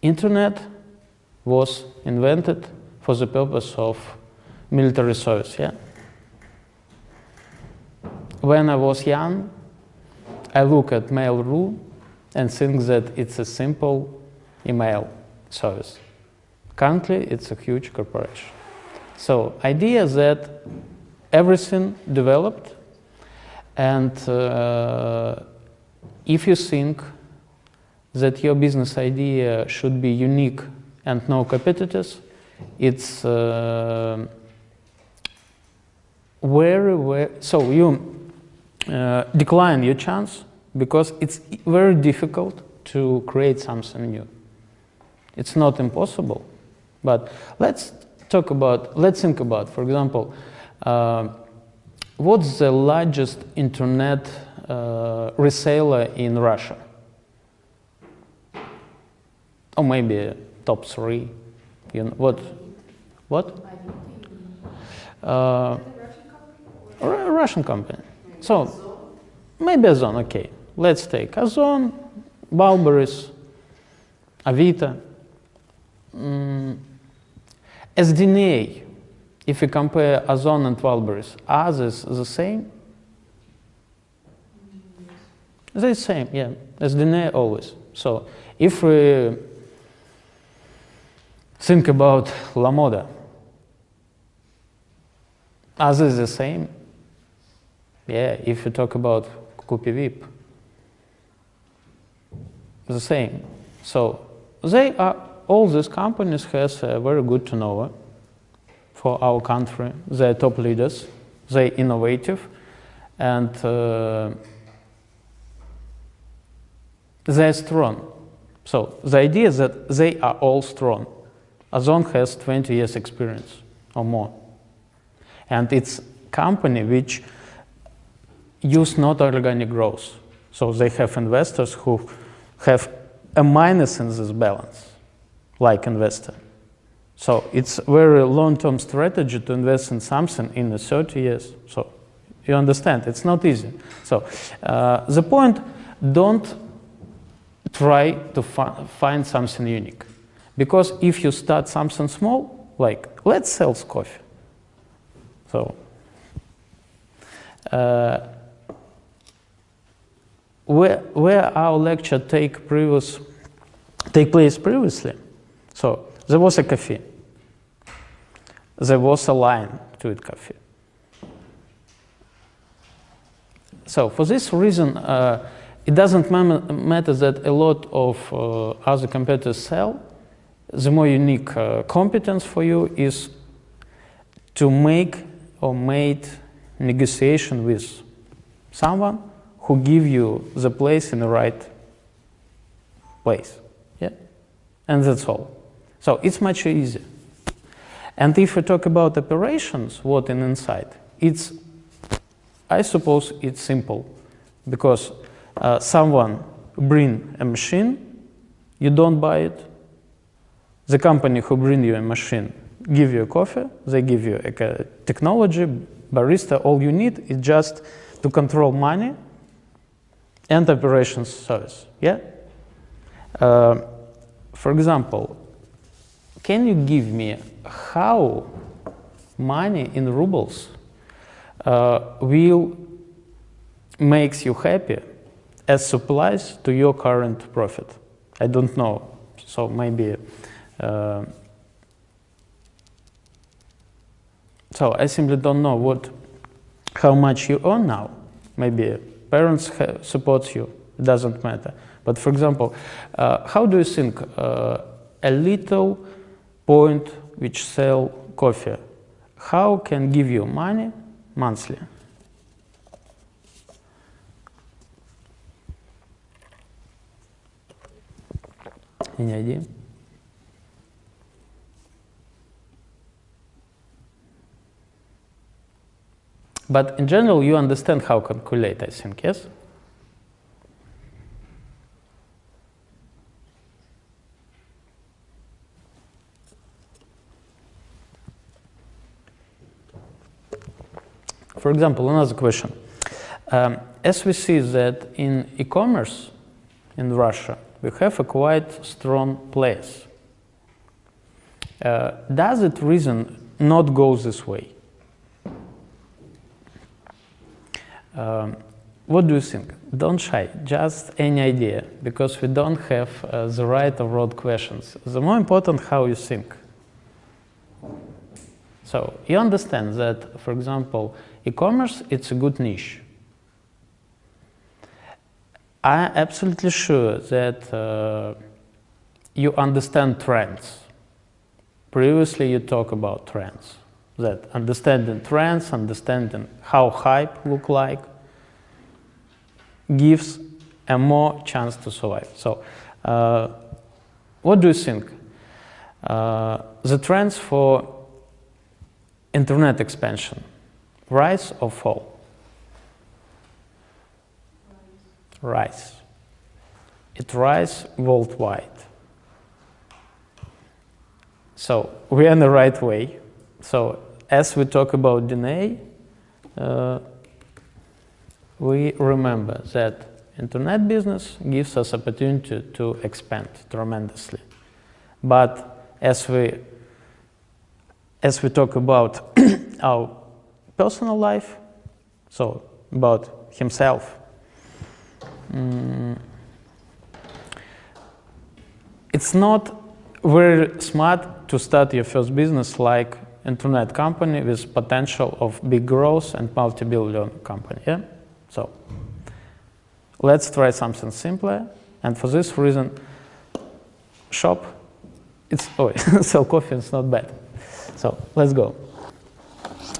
Internet was invented for the purpose of military service, yeah? When I was young, I look at Mail.ru and think that it's a simple email service. Currently, it's a huge corporation. So, idea that everything developed, and if you think that your business idea should be unique and no competitors, it's so you decline your chance because it's very difficult to create something new. It's not impossible, but let's think about, for example, what's the largest internet reseller in Russia? Or maybe top 3. You know, what? Russian company. So maybe Ozon, okay. Let's take Ozon, Wildberries, Avito. SDNA, if you compare Ozon and Wildberries, are they the same? They're the same, yeah. SDNA always. So if we think about La Moda, are they the same? Yeah, if you talk about Kupivip, the same. So they are, all these companies has a very good turnover for our country. They're top leaders, they're innovative, and they're strong. So the idea is that they are all strong. Ozon has 20 years experience or more. And it's a company which use not organic growth. So they have investors who have a minus in this balance, like investor. So it's a very long-term strategy to invest in something in 30 years. So you understand, it's not easy. So the point, don't try to find something unique. Because if you start something small, like let's sell coffee. So where our lecture take place previously, so there was a cafe. There was a line to eat coffee. So for this reason, it doesn't matter that a lot of other competitors sell. The more unique competence for you is to make or made negotiation with someone who give you the place in the right place, yeah? And that's all. So it's much easier. And if we talk about operations, what in inside, it's, I suppose it's simple, because someone bring a machine, you don't buy it. The company who bring you a machine give you a coffee, they give you a technology, barista, all you need is just to control money and operations service, yeah? For example, can you give me how money in rubles will makes you happy as supplies to your current profit? I don't know, so maybe so I simply don't know how much you earn now. Maybe parents support you, it doesn't matter. But for example, how do you think a little point which sell coffee, how can give you money monthly? Any idea? But in general, you understand how to calculate, I think, yes? For example, another question. As we see that in e-commerce in Russia, we have a quite strong players. Does it reason not go this way? What do you think? Don't shy, just any idea, because we don't have the right or wrong questions. The more important how you think. So you understand that, for example, e-commerce, it's a good niche. I'm absolutely sure that you understand trends. Previously, you talk about trends. That understanding trends, understanding how hype look like, gives a more chance to survive. So, what do you think? The trends for internet expansion, rise or fall? Rise. It rises worldwide. So we are in the right way. So as we talk about DNA, we remember that internet business gives us opportunity to expand tremendously. But as we talk about our personal life, so about himself, it's not very smart to start your first business like internet company with potential of big growth and multi-billion company. Yeah? So let's try something simpler, and for this reason, shop. Sell coffee. It's not bad. So let's go.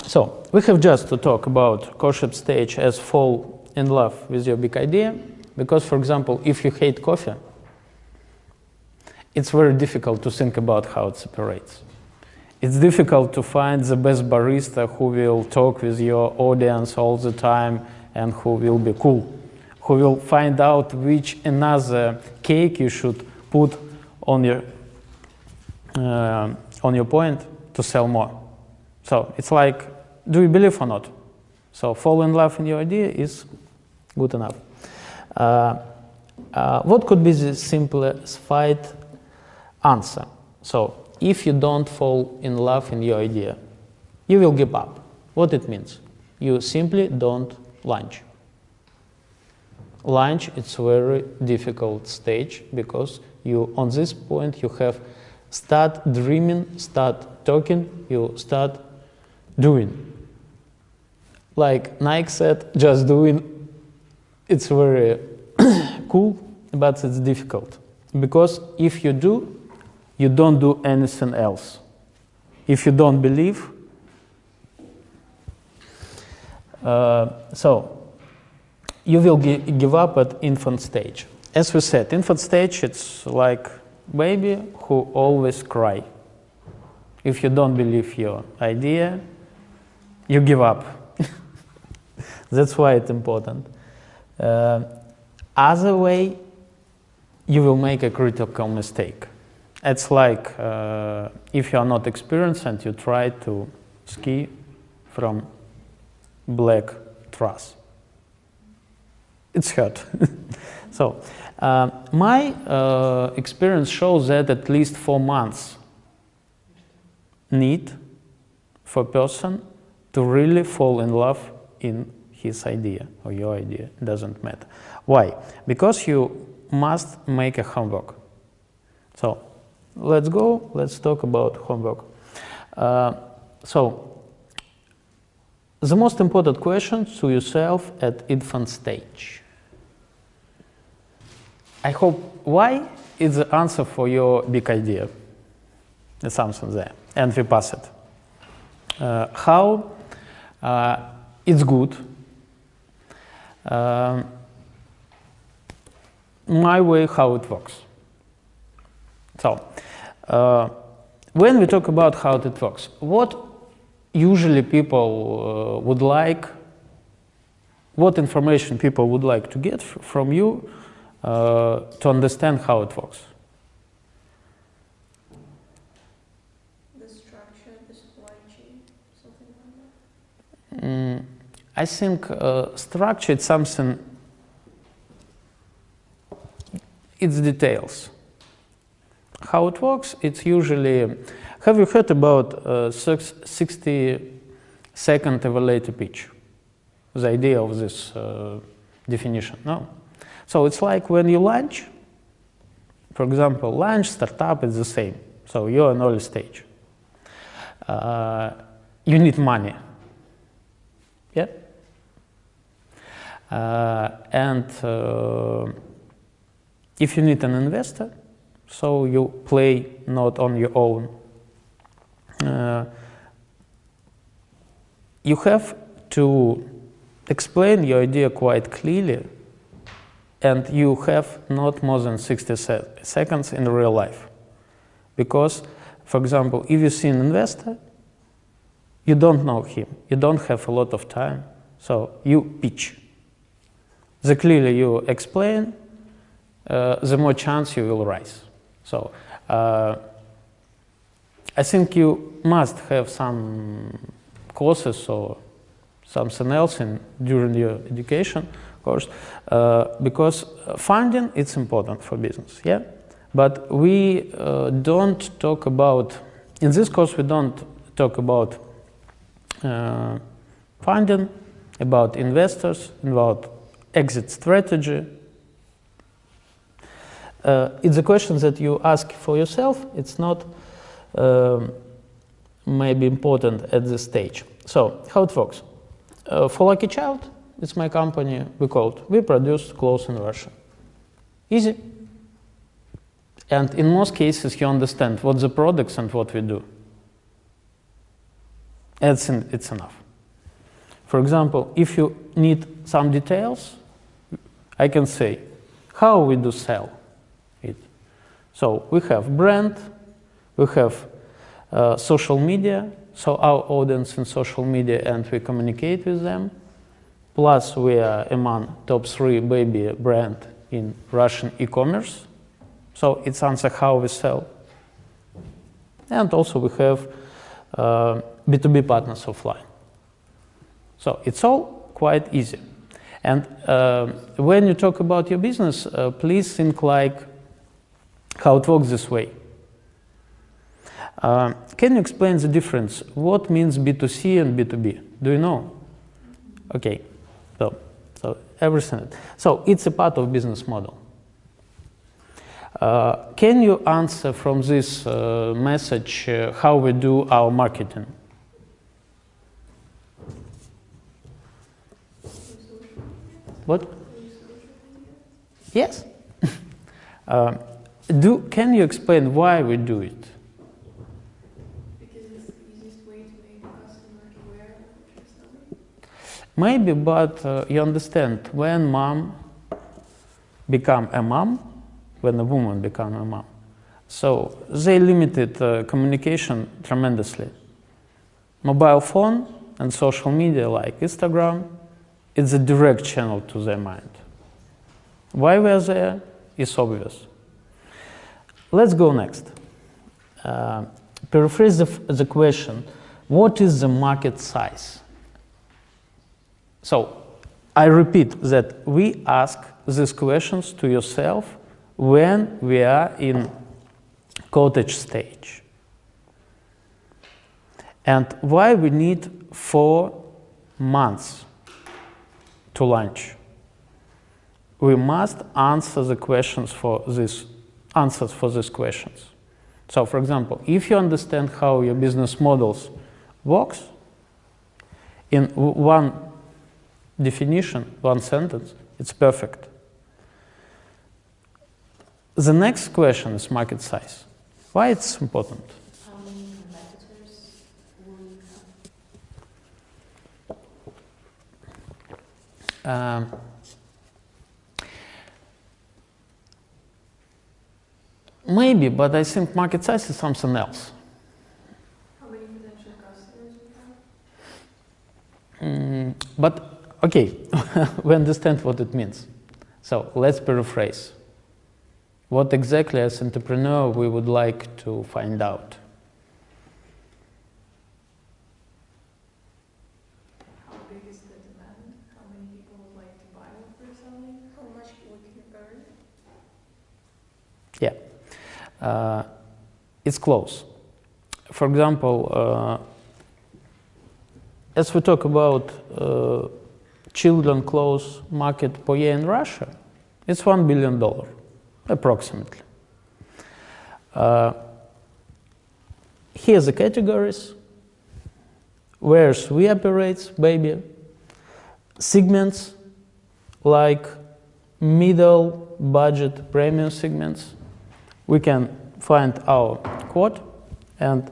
So we have just to talk about courtship stage as fall in love with your big idea, because, for example, if you hate coffee, it's very difficult to think about how it separates. It's difficult to find the best barista who will talk with your audience all the time and who will be cool, who will find out which another cake you should put on your point to sell more. So it's like, do you believe or not? So fall in love in your idea is good enough. What could be the simplified answer? So if you don't fall in love in your idea, you will give up. What it means? You simply don't launch. Launch, it's a very difficult stage because you, on this point, you have start dreaming, start talking, you start doing. Like Nike said, just doing, it's very cool, but it's difficult. Because if you do, you don't do anything else. If you don't believe, so you will give up at infant stage. As we said, infant stage, it's like baby who always cry. If you don't believe your idea, you give up. That's why it's important. Other way, you will make a critical mistake. It's like if you are not experienced and you try to ski from black truss. It's hurt. So my experience shows that at least 4 months need for a person to really fall in love in his idea or your idea. It doesn't matter. Why? Because you must make a homework. So let's go. Let's talk about homework. So the most important question to yourself at infant stage. I hope why is the answer for your big idea. There's something there, and we pass it. How it's good. My way, how it works. So, when we talk about how it works, what usually people would like, what information people would like to get from you to understand how it works? The structure, the supply chain, something like that? I think structure is something, it's details. How it works, it's usually, have you heard about 60-second elevator pitch? The idea of this definition, no? So it's like when you launch, for example, launch, startup, it's the same. So you're in early stage. You need money, yeah? If you need an investor, so you play not on your own. You have to explain your idea quite clearly, and you have not more than 60 seconds in real life. Because, for example, if you see an investor, you don't know him, you don't have a lot of time, so you pitch. The clearer you explain, the more chance you will rise. So I think you must have some courses or something else during your education course, because funding it's important for business, yeah. But we don't talk about, in this course we don't talk about funding, about investors, about exit strategy. It's a question that you ask for yourself. It's not maybe important at this stage. So how it works? For Lucky Child, it's my company, we produce clothes in Russia. Easy. And in most cases, you understand what the products and what we do. It's enough. For example, if you need some details, I can say how we do sell it. So we have brand, we have social media, so our audience in social media, and we communicate with them. Plus, we are among top 3 baby brand in Russian e-commerce. So it's answer how we sell. And also we have B2B partners offline. So it's all quite easy. And when you talk about your business, please think like how it works this way. Can you explain the difference? What means B2C and B2B? Do you know? Okay, so everything. So it's a part of business model. Can you answer from this message how we do our marketing? What? Yes. Can you explain why we do it? Because it's the easiest way to make the customer aware of what you're selling. Maybe, but you understand, when mom become a mom, when a woman become a mom, so they limited communication tremendously. Mobile phone and social media like Instagram, it's a direct channel to their mind. Why we are there is obvious. Let's go next. Paraphrase the question, what is the market size? So I repeat that we ask these questions to yourself when we are in cottage stage. And why we need 4 months to launch? We must answer the questions for this, answers for these questions. So for example, if you understand how your business models works, in one definition, one sentence, it's perfect. The next question is market size. Why it's important? How many competitors will you have? Maybe, but I think market size is something else. How many potential customers you have? But okay, we understand what it means. So let's paraphrase. What exactly as entrepreneur we would like to find out? How big is the demand? How many people would like to buy what we're selling? How much we can earn? Yeah, it's close. For example, as we talk about children clothes market per year in Russia, it's $1 billion, approximately. Here's the categories, where we operate, baby, segments like middle budget premium segments. We can find our quote, and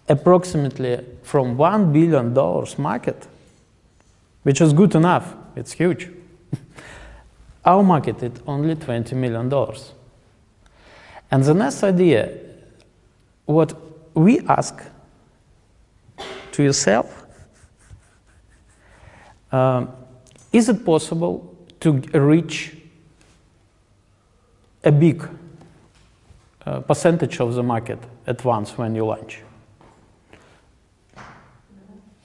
approximately from $1 billion market, which is good enough, it's huge. Our market is only $20 million. And the next idea, what we ask to yourself, is it possible to reach a big percentage of the market at once when you launch?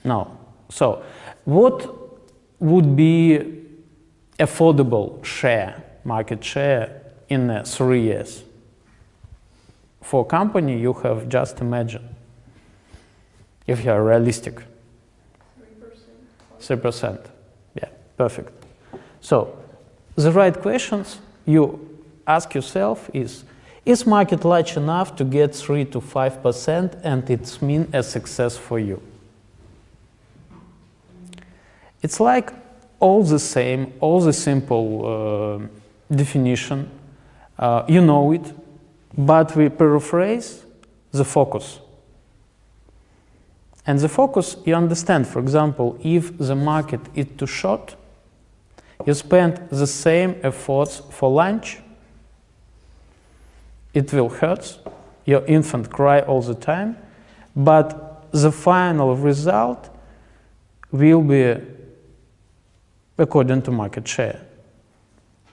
No. So what would be affordable share, market share in 3 years? For a company, you have just imagine, if you are realistic. 3%. Yeah, perfect. So the right questions you ask yourself is market large enough to get 3 to 5% and it's mean a success for you? It's like all the same, all the simple definition, you know it, but we paraphrase the focus. And the focus, you understand, for example, if the market is too short, you spend the same efforts for lunch, it will hurt, your infant cry all the time, but the final result will be according to market share.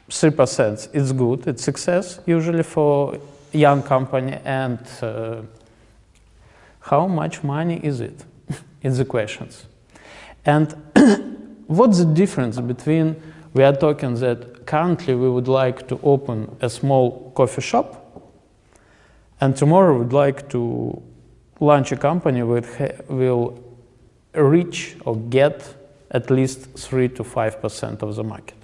3% is good, it's success usually for young company, and how much money is it? It's the questions. And what's the difference between, we are talking that currently we would like to open a small coffee shop, and tomorrow we would like to launch a company that will reach or get at least 3 to 5% of the market.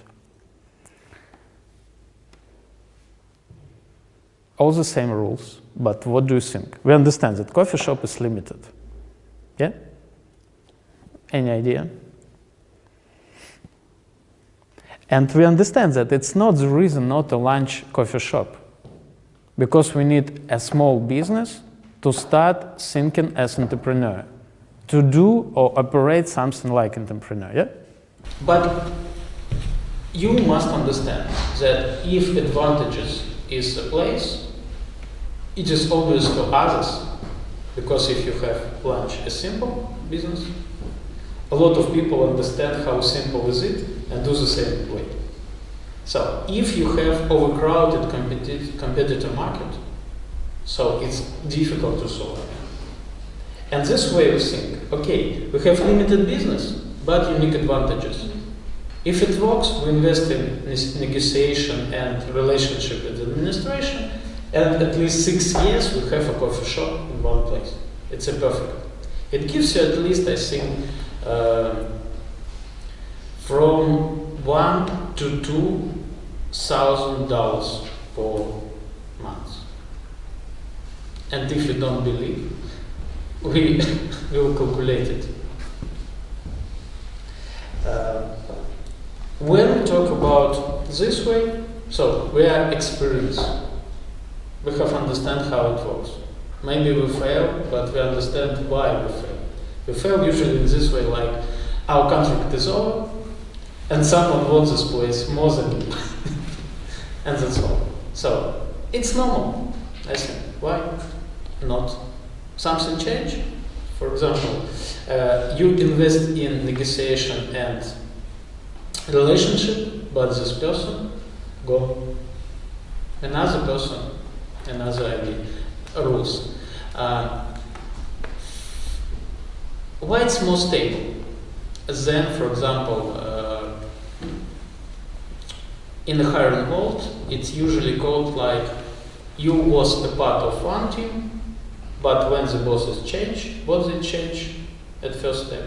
All the same rules, but what do you think? We understand that coffee shop is limited. Yeah? Any idea? And we understand that it's not the reason not to launch coffee shop, because we need a small business to start thinking as entrepreneur, to do or operate something like entrepreneur. Yeah? But you must understand that if advantages is a place, it is obvious for others, because if you have launched a simple business, a lot of people understand how simple is it and do the same way. So if you have overcrowded competitor market, so it's difficult to solve. And this way we think, okay, we have limited business, but unique advantages. If it works, we invest in negotiation and relationship with the administration, and at least 6 years we have a coffee shop in one place. It's a perfect. It gives you at least, I think, from $1,000 to $2,000 per month. And if you don't believe, we will calculate it. When we talk about this way, so we are experienced. We have understand how it works. Maybe we fail, but we understand why we fail. We fail usually in this way, like our contract is over, and someone wants this place more than me. And that's all. So it's normal, I think. Why not? Something change. For example, you invest in negotiation and relationship, but this person go. Another person, another idea, rules. Why it's more stable than, for example, in the hiring world, it's usually called like you was a part of one team, but when the bosses change, what they change at first step?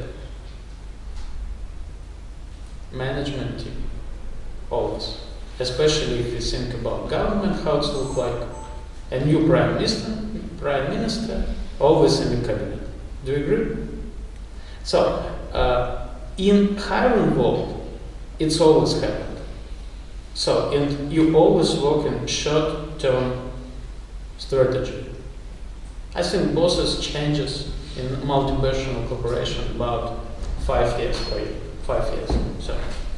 Management team, always. Especially if you think about government, how it looks like. A new prime minister, always in the cabinet. Do you agree? So, in hiring world, it's always happened. So, and you always work in short-term strategy. I think bosses changes in multinational corporation about 5 years per year. 5 years. So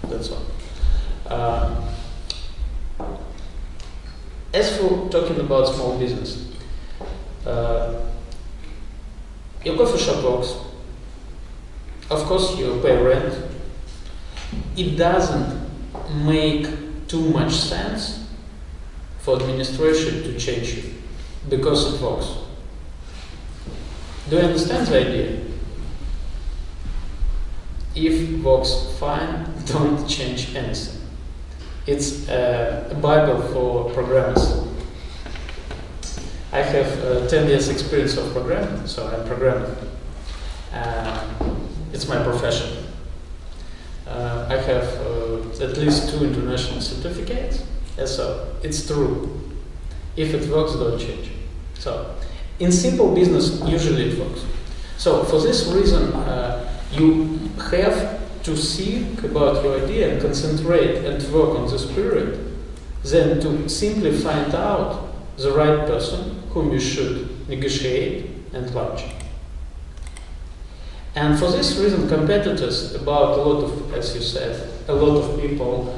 that's all. As for talking about small business, your coffee shop works. Of course, you pay rent. It doesn't make too much sense for administration to change it because it works. Do you understand the idea? If it works fine, don't change anything. It's a Bible for programmers. I have 10 years experience of programming, so I'm programming. It's my profession. I have at least 2 international certificates, so it's true. If it works, don't change. So, in simple business, usually it works. So, for this reason, you have to think about your idea and concentrate and work on the spirit, then to simply find out the right person whom you should negotiate and launch. And for this reason, competitors, about a lot of, as you said, a lot of people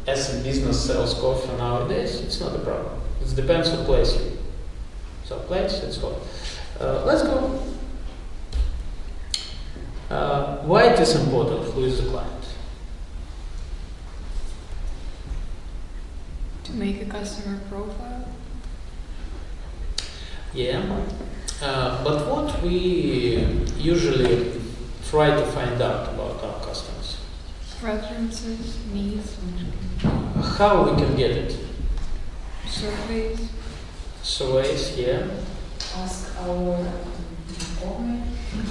as a business sells coffee nowadays, it's not a problem. It depends on place. So place, it's what. Let's go. Why it is important? Who is the client? To make a customer profile? Yeah. But what we usually try to find out about our customers? Preferences, needs, How we can get it? surveys. Surveys, yeah. Ask our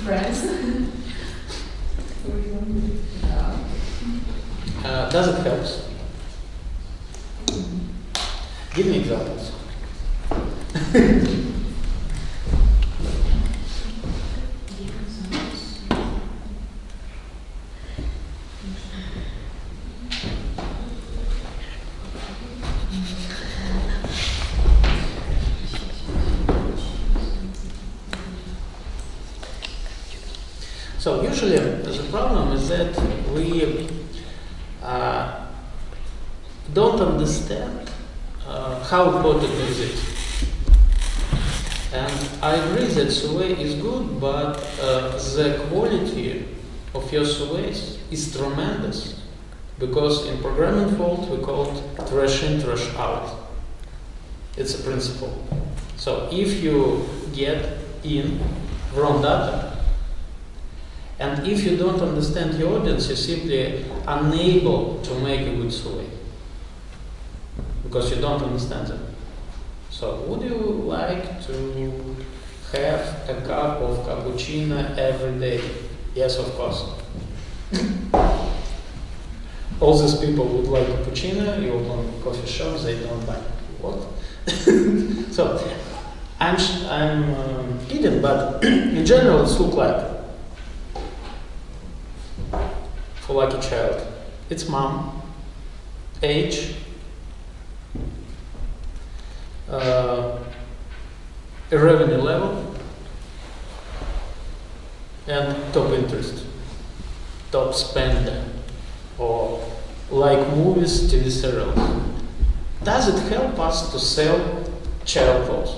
friends. Does it help? Give me examples. So usually the problem is that we don't understand how important is it. And I agree that survey is good, but the quality of your surveys is tremendous, because in programming world we call it trash in, trash out. It's a principle. So if you get in wrong data, and if you don't understand your audience, you're simply unable to make a good survey, because you don't understand them. So would you like to have a cup of cappuccino every day? Yes, of course. All these people would like cappuccino, you open coffee shops, they don't buy. What? So, I'm kidding, but in general it's look like for lucky child. It's mom, age, a revenue level, and top interest, top spender, or like movies, TV serials. Does it help us to sell child clothes?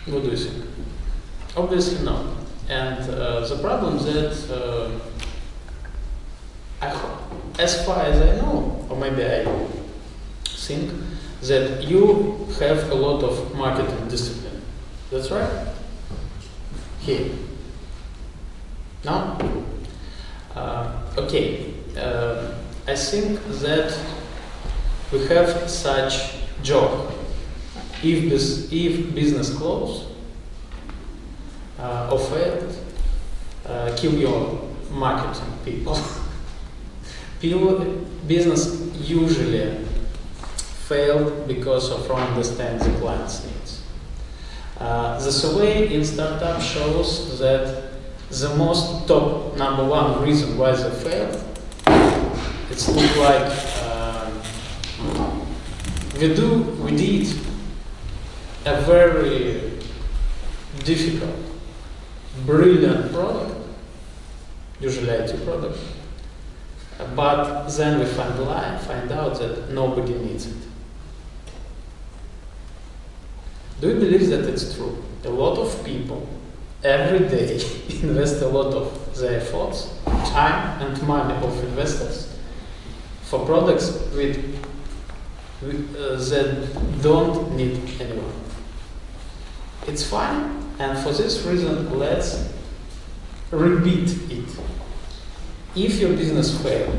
What do you think? Obviously no. And the problem is that, as far as I know, or maybe I think, that you have a lot of marketing discipline. That's right? Here. No? Okay. I think that we have such joke. If business close or failed, kill your marketing people. Business usually failed because of wrong understanding the client's needs. The survey in startup shows that the most top number one reason why they failed, it's look like we did a very difficult, brilliant product, usually IT product, but then we find out that nobody needs it. Do you believe that it's true? A lot of people every day invest a lot of their efforts, time and money of investors for products that don't need anyone. It's fine, and for this reason, let's repeat it. If your business fails,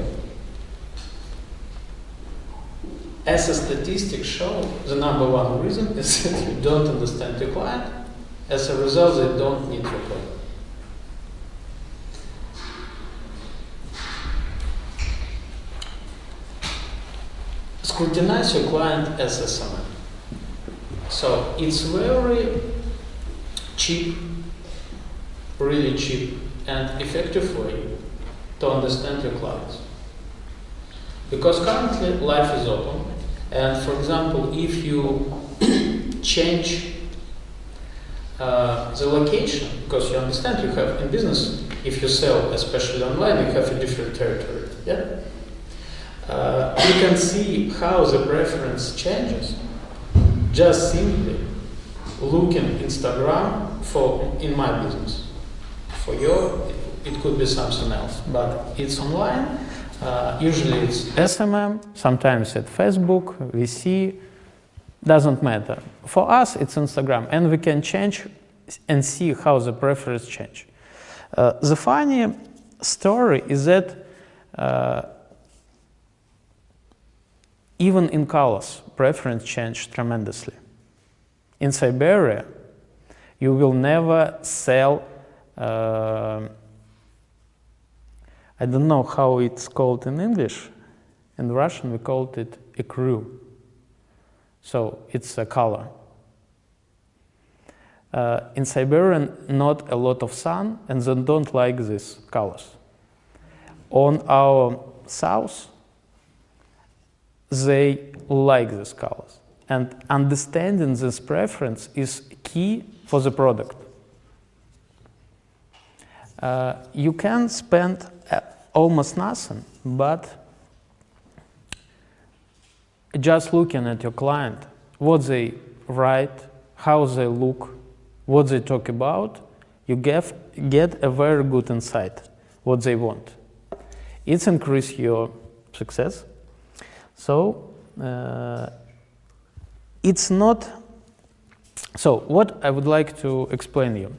as a statistic show, the number one reason is that you don't understand your client. As a result, they don't need your product. Scrutinize your client as a SMM. So it's very cheap, really cheap and effective way to understand your clients. Because currently life is open, and for example, if you change the location, because you understand you have in business, if you sell, especially online, you have a different territory. Yeah? You can see how the preference changes just simply looking Instagram in my business. For you, it could be something else, but it's online. Usually it's SMM, sometimes it's Facebook, VC, doesn't matter. For us, it's Instagram, and we can change and see how the preference change. The funny story is that even in colors, preference changed tremendously. In Siberia, you will never sell, I don't know how it's called in English. In Russian, we called it ikru. So it's a color. In Siberian, not a lot of sun, and they don't like these colors. On our south, they like these colors. And understanding this preference is key for the product. You can spend almost nothing, but just looking at your client, what they write, how they look, what they talk about, you get a very good insight what they want. It's increase your success. So it's not. So what I would like to explain you.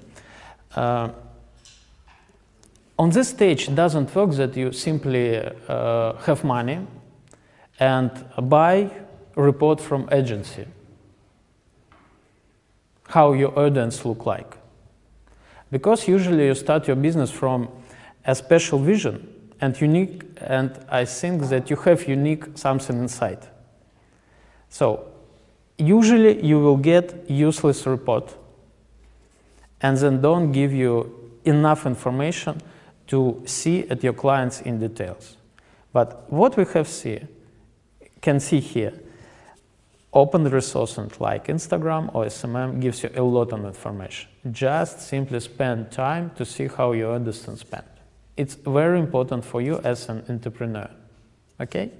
On this stage, it doesn't work that you simply have money and buy a report from agency, how your audience look like. Because usually you start your business from a special vision and unique, and I think that you have unique something inside. So usually you will get useless report and then don't give you enough information to see at your clients in details. But what we can see here, open resource like Instagram or SMM gives you a lot of information. Just simply spend time to see how your audience spend. It's very important for you as an entrepreneur. Okay?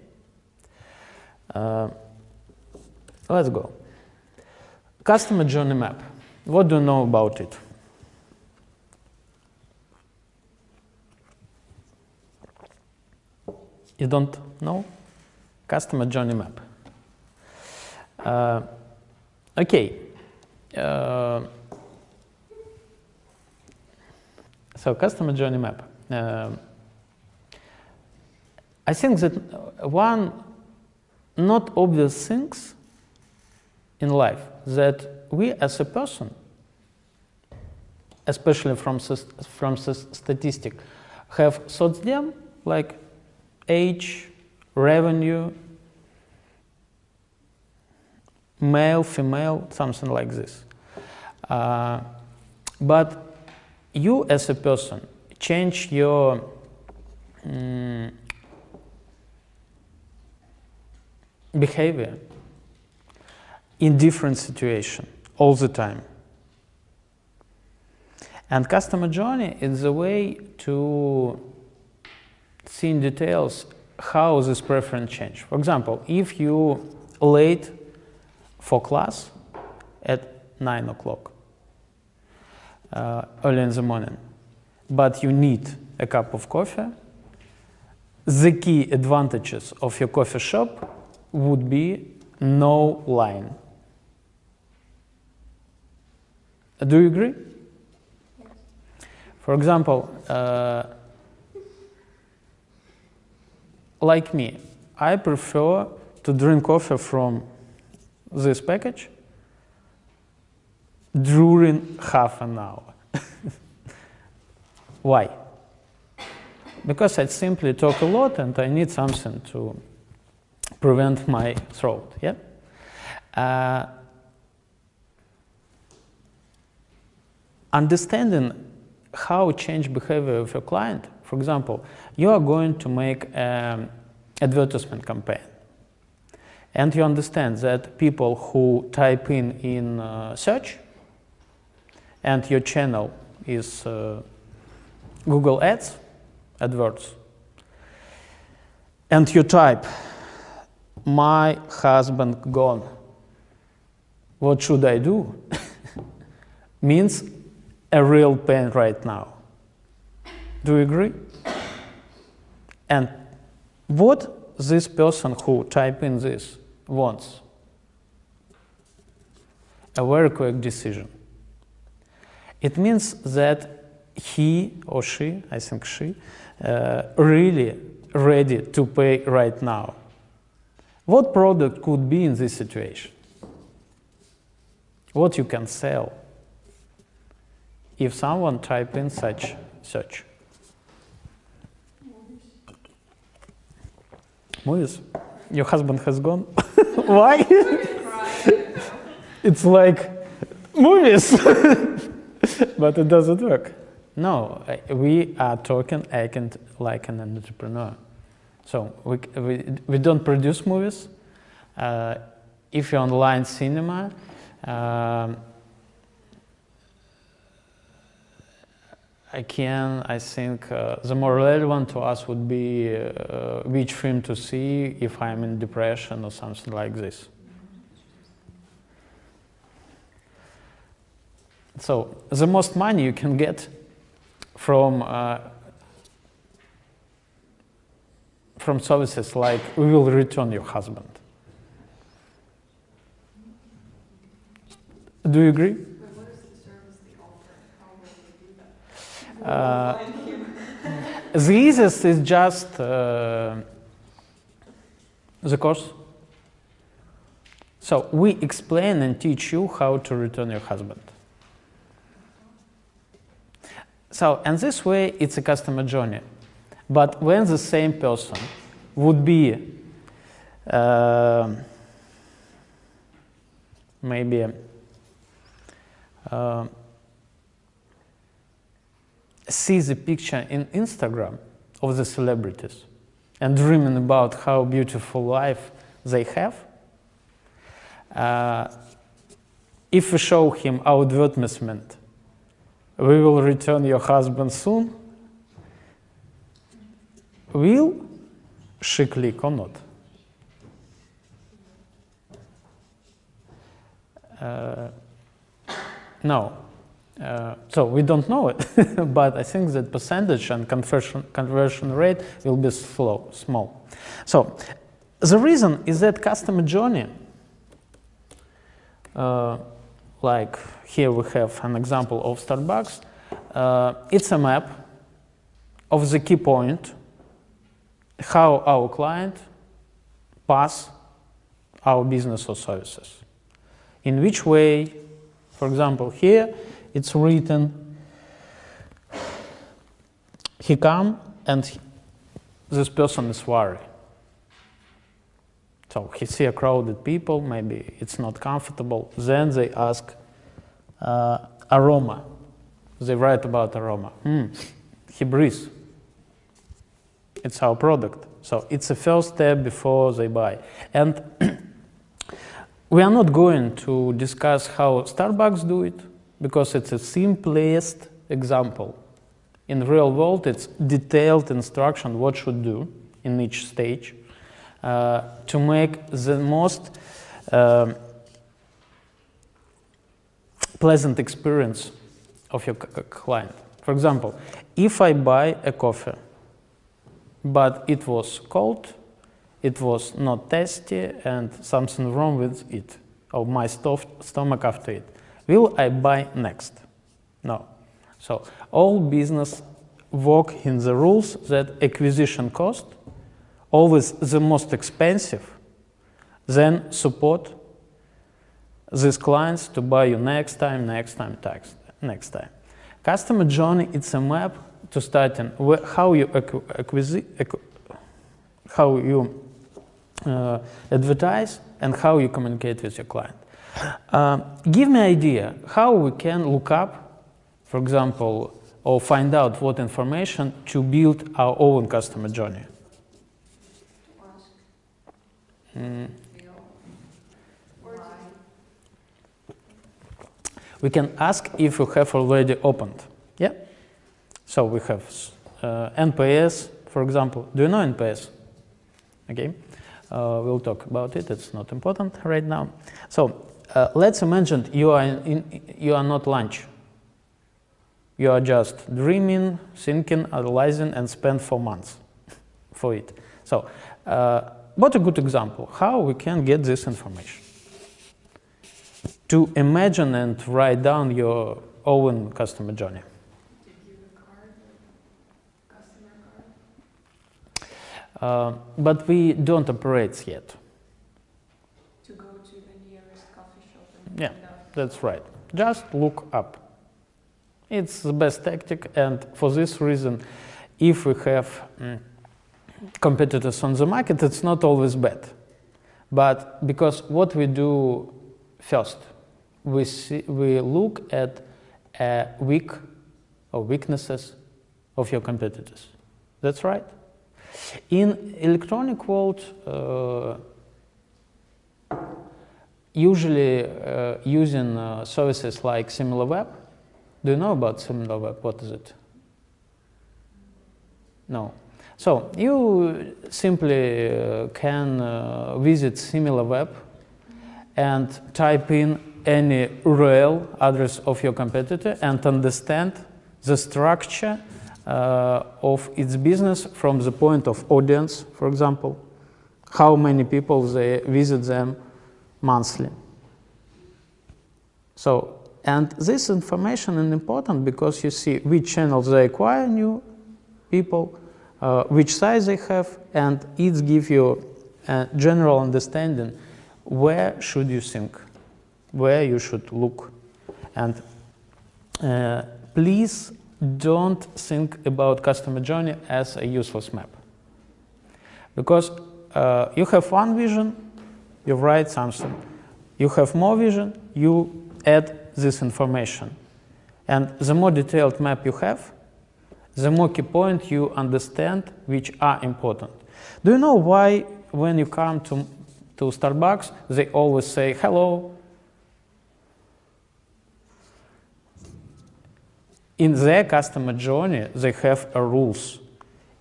Let's go. Customer journey map. What do you know about it? You don't know? Customer journey map. Okay. So customer journey map. I think that one not obvious things in life that we as a person, especially from statistic, have thought them like age, revenue, male, female, something like this. But you as a person change your behavior in different situations all the time. And customer journey is a way to see in details how this preference change. For example, if you late for class at 9 o'clock early in the morning, but you need a cup of coffee, the key advantages of your coffee shop would be no line. Do you agree? Yes. For example, like me, I prefer to drink coffee from this package during half an hour. Why? Because I simply talk a lot and I need something to prevent my throat. Yeah. Understanding how change behavior of your client. For example, you are going to make an advertisement campaign, and you understand that people who type in search, and your channel is Google Ads, AdWords, and you type, "My husband gone, what should I do?" means a real pain right now. Do you agree? And what this person who type in this wants? A very quick decision. It means that he or she, I think she, really ready to pay right now. What product could be in this situation? What you can sell if someone type in such search? Movies. Your husband has gone. Why? It's like movies, but it doesn't work. No, we are talking acting like an entrepreneur. So we don't produce movies. If you're online cinema, I think the more relevant to us would be which film to see if I'm in depression or something like this. So the most money you can get from services like "We will return your husband." Do you agree? But what is the service they offer? How will they do that? The easiest is just the course. So we explain and teach you how to return your husband. So, and this way it's a customer journey. But when the same person would be maybe see the picture in Instagram of the celebrities and dreaming about how beautiful life they have, if we show him our advertisement, "We will return your husband soon," will she click or not? No. So we don't know it, but I think that percentage and conversion rate will be small. So the reason is that customer journey, like here we have an example of Starbucks, it's a map of the key point how our client pass our business or services. In which way, for example, here it's written, he come and this person is worried. So he see a crowded people, maybe it's not comfortable. Then they ask aroma. They write about aroma. He breathes. It's our product. So it's a first step before they buy. And we are not going to discuss how Starbucks do it, because it's the simplest example. In the real world, it's detailed instruction what should do in each stage to make the most pleasant experience of your client. For example, if I buy a coffee, but it was cold, it was not tasty, and something wrong with it, or my stomach after it, will I buy next? No. So all business work in the rules that acquisition cost always the most expensive, then support these clients to buy you next time. Customer journey, it's a map to starting how you advertise and how you communicate with your client. Give me an idea how we can look up, for example, or find out what information to build our own customer journey. We can ask if you have already opened. Yeah. So we have NPS, for example. Do you know NPS? Okay. We'll talk about it. It's not important right now. So let's imagine you are not lunch. You are just dreaming, thinking, analyzing, and spend 4 months for it. So what a good example how we can get this information. To imagine and write down your own customer journey. Did you give a card, customer card? But we don't operate yet. To go to the nearest coffee shop and Yeah, find out. that's right. Just look up. It's the best tactic, and for this reason, if we have competitors on the market, it's not always bad. But because what we do first, we look at weaknesses of your competitors. That's right. In electronic world, usually using services like SimilarWeb. Do you know about SimilarWeb? What is it? No. So you simply can visit SimilarWeb and type in any URL address of your competitor and understand the structure of its business from the point of audience, for example, how many people they visit them monthly. So, and this information is important because you see which channels they acquire new people, which size they have, and it gives you a general understanding where should you think, where you should look. And please don't think about customer journey as a useless map. Because you have one vision, you write something. You have more vision, you add this information. And the more detailed map you have, the more key points you understand which are important. Do you know why when you come to Starbucks, they always say hello? In their customer journey, they have rules.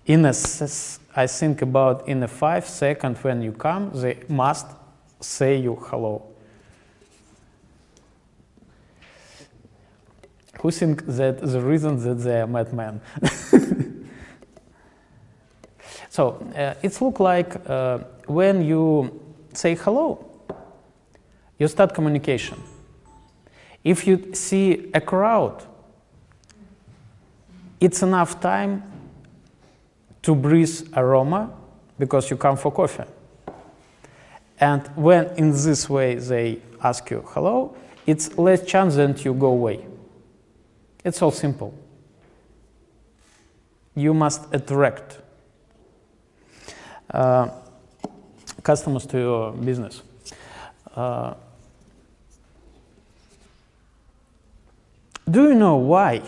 I think about in a 5 seconds when you come, they must say you hello. Who think that the reason that they are madmen? So it's look like when you say hello, you start communication. If you see a crowd, it's enough time to breathe aroma because you come for coffee. And when in this way they ask you hello, it's less chance that you go away. It's all simple. You must attract customers to your business. Do you know why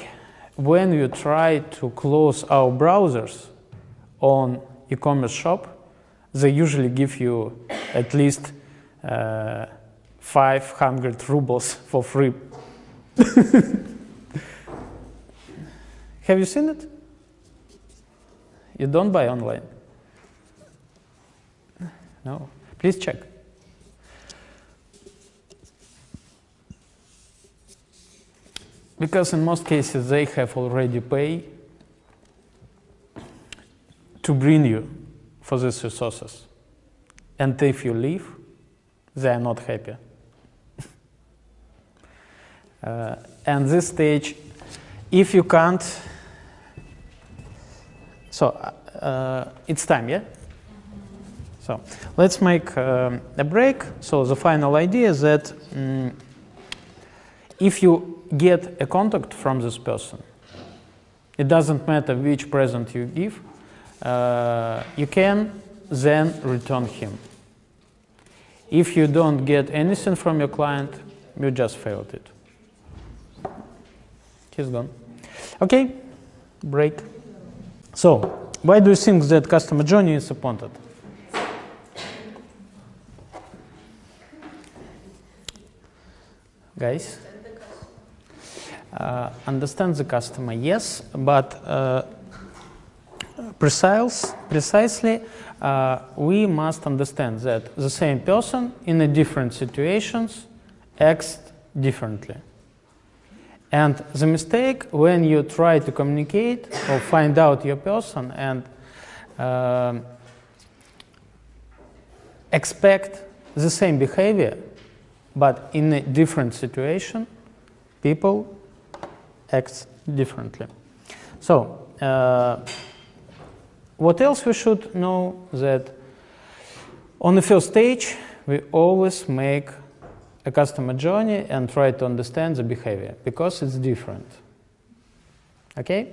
when you try to close our browsers on e-commerce shop, they usually give you at least 500 rubles for free? Have you seen it? You don't buy online? No. Please check. Because in most cases they have already paid to bring you for these resources. And if you leave, they are not happy. And this stage, if you can't, so it's time, yeah? So let's make a break. So the final idea is that if you get a contact from this person, it doesn't matter which present you give, you can then return him. If you don't get anything from your client, you just failed it. He's gone. Okay, break. So, why do you think that customer journey is important? Guys? Understand the customer, yes, but precisely we must understand that the same person in a different situations acts differently. And the mistake when you try to communicate or find out your person and expect the same behavior, but in a different situation, people act differently. So, what else we should know? That on the first stage, we always make a customer journey and try to understand the behavior, because it's different. Okay?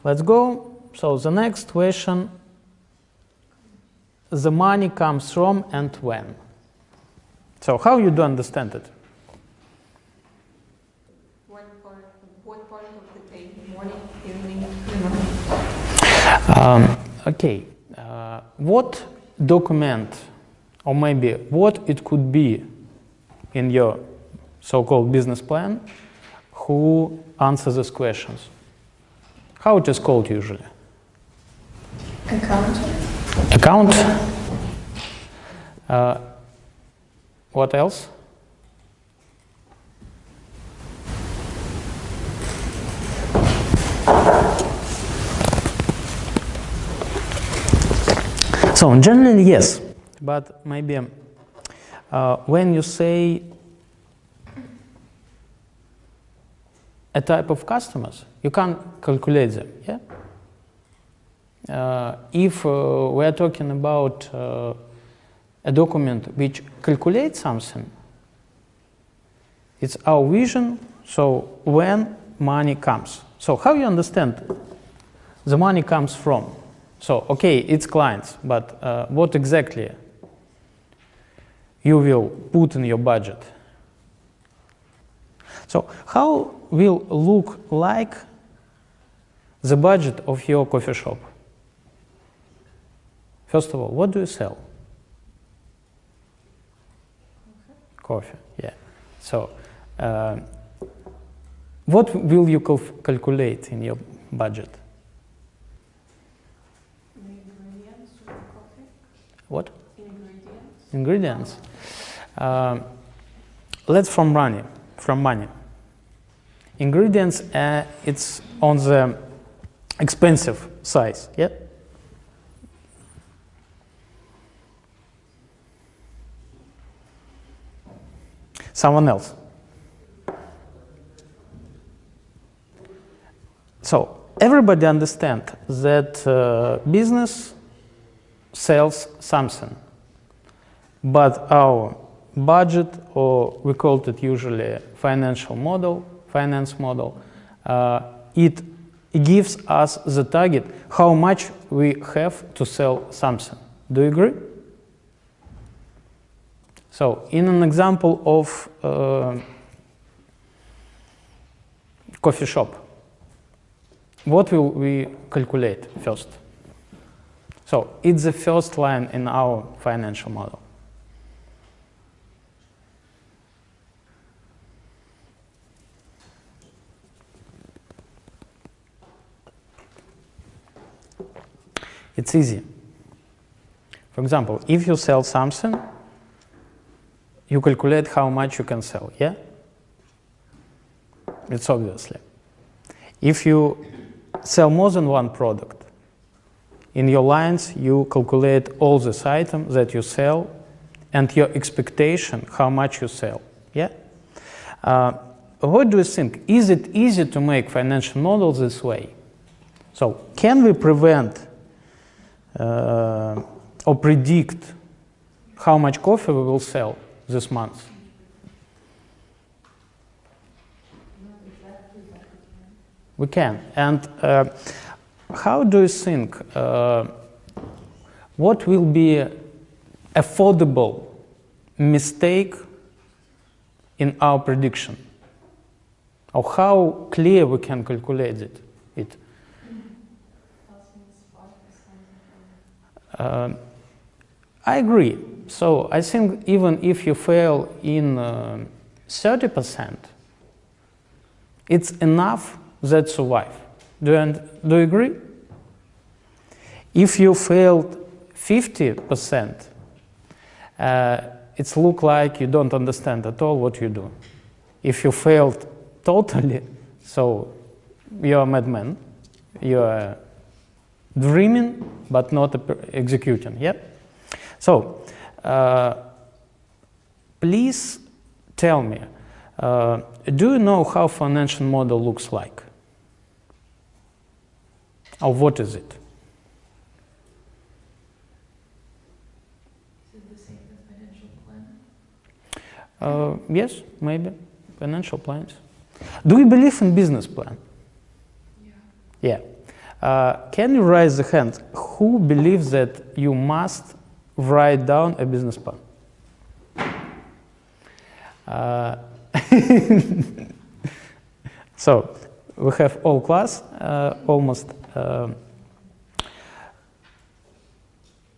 Let's go. So the next question, the money comes from and when. So how you do understand it? What part of the day? Morning, evening, Okay. What document, or maybe what it could be in your so-called business plan, who answers these questions? How it is called usually? Account. Account. What else? So generally, yes, but maybe when you say a type of customers, you can't calculate them, yeah? If we are talking about a document which calculates something, it's our vision, so when money comes. So how you understand the money comes from? So, okay, it's clients, but what exactly you will put in your budget? So how will look like the budget of your coffee shop? First of all, what do you sell? Coffee, yeah. So what will you calculate in your budget? Ingredients for coffee. What? Ingredients. Ingredients. Let's from money. Ingredients, it's on the expensive side, yeah? Someone else. So, everybody understands that business sells something, but our budget, or we called it usually finance model, it gives us the target, how much we have to sell something. Do you agree? So, in an example of coffee shop, what will we calculate first? So, it's the first line in our financial model. It's easy. For example, if you sell something, you calculate how much you can sell, yeah? It's obviously. If you sell more than one product, in your lines you calculate all these items that you sell and your expectation how much you sell, yeah? What do you think? Is it easy to make financial models this way? So, can we prevent or predict how much coffee we will sell this month? We can. And how do you think, what will be affordable mistake in our prediction? Or how clear we can calculate it? I agree. So I think even if you fail in 30%, it's enough that survive. Do you agree? If you failed 50%, it's look like you don't understand at all what you do. If you failed totally, so you're a madman. You're dreaming, but not executing, yeah? So, please tell me, do you know how financial model looks like? Or what is it? Is it the same as financial plan? Yes, maybe, financial plans. Do you believe in business plan? Yeah. Yeah. Can you raise the hand who believes that you must write down a business plan? So we have all class almost.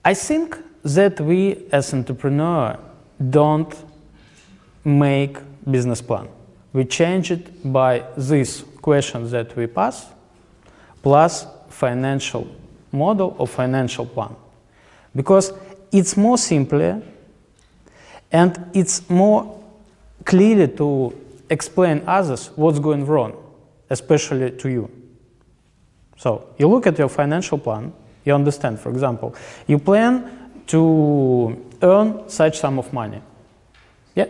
I think that we as entrepreneur don't make business plan. We change it by these questions that we pass plus financial model or financial plan, because it's more simpler and it's more clearly to explain others what's going wrong, especially to you. So you look at your financial plan, you understand, for example, you plan to earn such sum of money, yeah?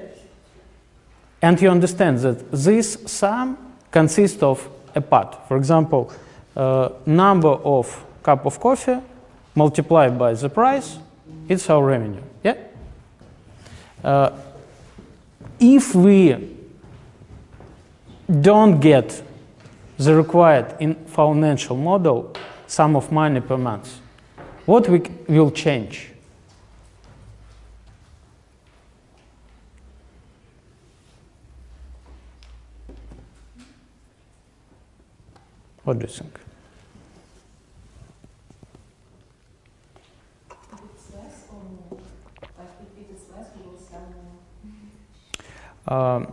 And you understand that this sum consists of a part. For example, number of cup of coffee multiplied by the price, it's our revenue, yeah? If we don't get the required in financial model sum of money per month, what we will change? What do you think? If it's less or more? Like if it is less, we will sell more.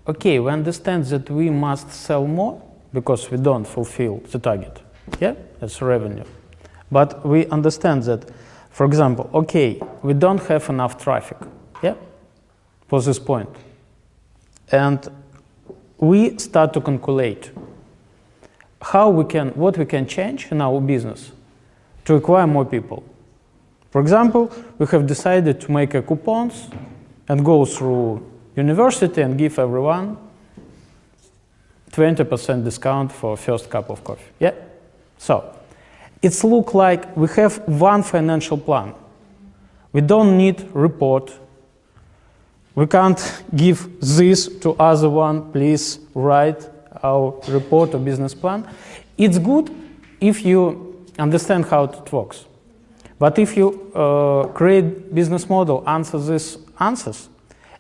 Okay, we understand that we must sell more because we don't fulfill the target. Yeah, that's revenue. But we understand that, for example, okay, we don't have enough traffic, yeah, for this point. And we start to calculate how we can, what we can change in our business to acquire more people. For example, we have decided to make a coupons and go through university and give everyone 20% discount for first cup of coffee. Yeah? So, it's look like we have one financial plan. We don't need report. We can't give this to other one, please write our report or business plan. It's good if you understand how it works. But if you create business model, answer these answers,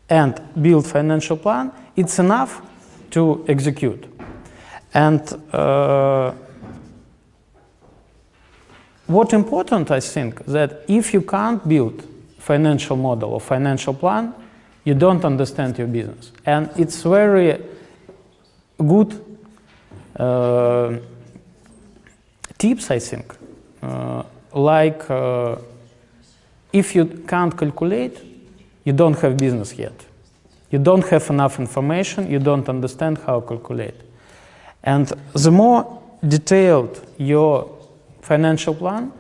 and build financial plan, it's enough to execute. And what's important, I think, that if you can't build financial model or financial plan, you don't understand your business. And it's very good tips, I think. If you can't calculate, you don't have business yet. You don't have enough information, you don't understand how to calculate. And the more detailed your financial plan,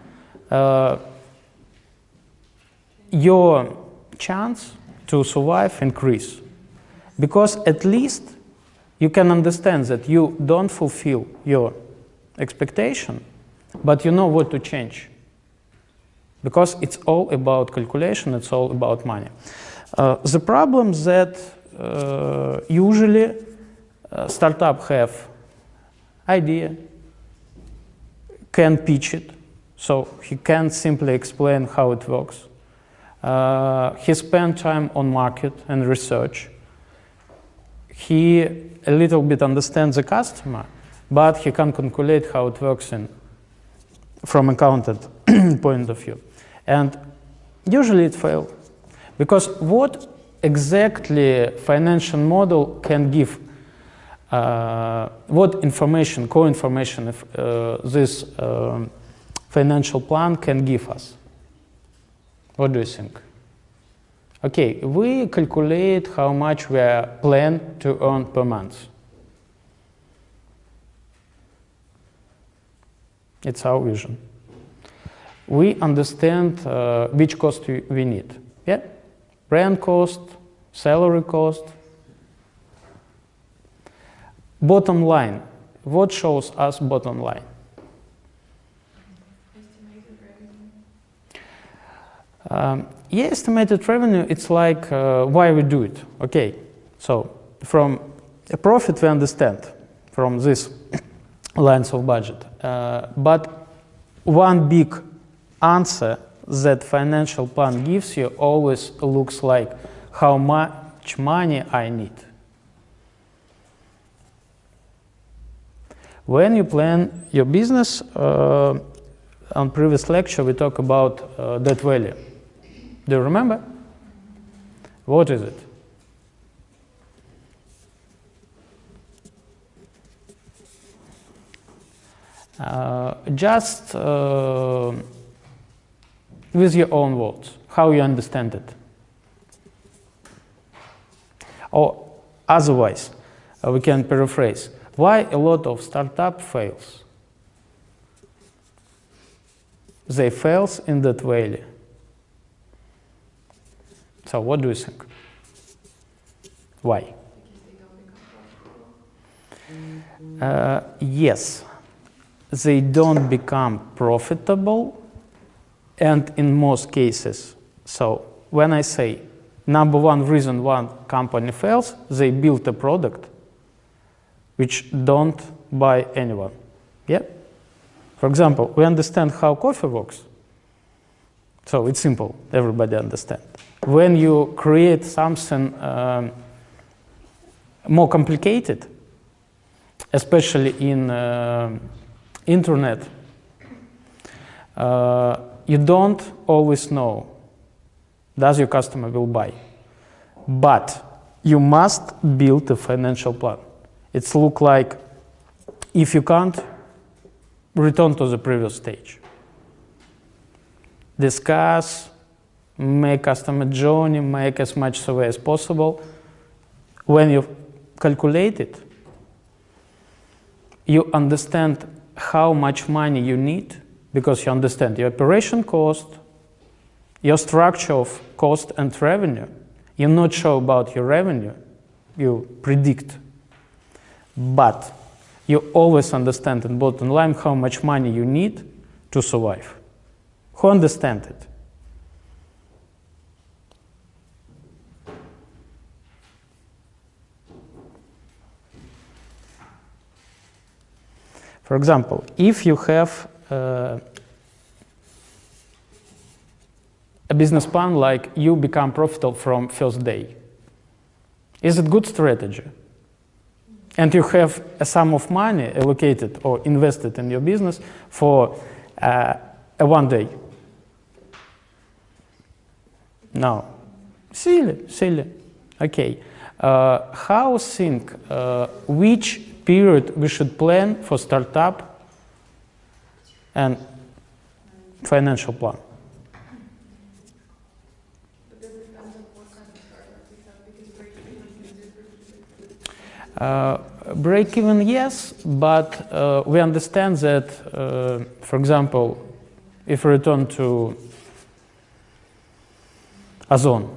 your chance to survive increase. Because at least you can understand that you don't fulfill your expectation, but you know what to change. Because it's all about calculation, it's all about money. The problem that usually startup have idea, can pitch it, so he can't simply explain how it works. He spent time on market and research. He a little bit understands the customer, but he can't calculate how it works from accountant point of view. And usually it fails. Because what exactly financial model can give, what information, core information this financial plan can give us? What do you think? Okay, we calculate how much we plan to earn per month. It's our vision. We understand which cost we need. Yeah? Rent cost, salary cost. Bottom line. What shows us bottom line? Yeah, estimated revenue, it's like why we do it. Okay, so from a profit we understand from these lines of budget. But one big answer that financial plan gives you always looks like how much money I need. When you plan your business, on previous lecture we talked about debt value. Do you remember? What is it? Just with your own words, how you understand it. Or otherwise, we can paraphrase. Why a lot of startup fails? They fail in that value. So what do you think? Why? Yes, they don't become profitable, and in most cases. So when I say number one reason one company fails, they build a product which don't buy anyone. Yeah? For example, we understand how coffee works. So it's simple, everybody understands. When you create something more complicated, especially in internet, you don't always know does your customer will buy. But you must build a financial plan. It's look like if you can't, return to the previous stage. Discuss, make customer journey, make as much survey as possible. When you calculate it, you understand how much money you need, because you understand your operation cost, your structure of cost and revenue. You're not sure about your revenue, you predict. but you always understand in bottom line how much money you need to survive. Who understands it? For example, if you have a business plan like you become profitable from first day, is it good strategy? And you have a sum of money allocated or invested in your business for a 1 day. No, silly. Okay, how think which period we should plan for startup and financial plan? But does it depend on what kind of startup you have? Because break-even is different. Break-even, yes, but we understand that, for example, if we return to Ozon,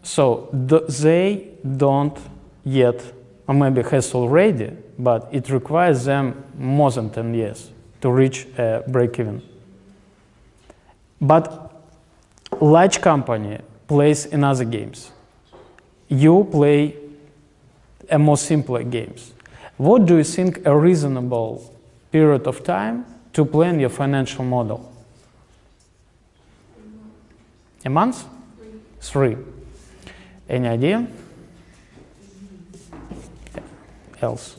so they don't yet, or maybe has already, but it requires them more than 10 years to reach a break-even. But large company plays in other games. You play a more simpler games. What do you think a reasonable period of time to plan your financial model? A month? 3. Any idea? Else?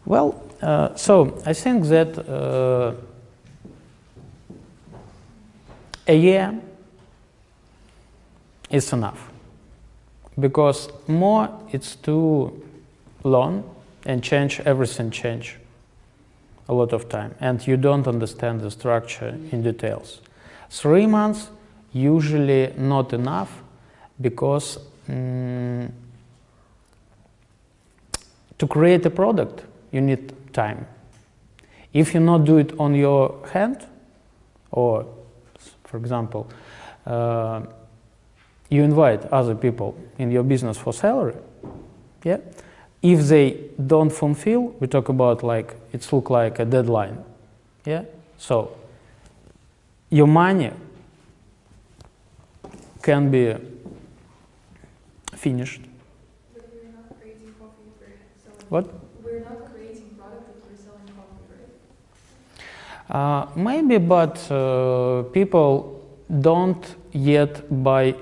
Well, so I think that a year is enough, because more it's too long and everything change a lot of time, and you don't understand the structure in details. 3 months usually not enough, because to create a product you need time. If you not do it on your hand, or for example you invite other people in your business for salary, yeah, if they don't fulfill, we talk about like it's look like a deadline, yeah, so your money can be finished. But we're not creating coffee, we're selling. What? We're not creating product that we're selling coffee, right? Maybe, but people don't yet buy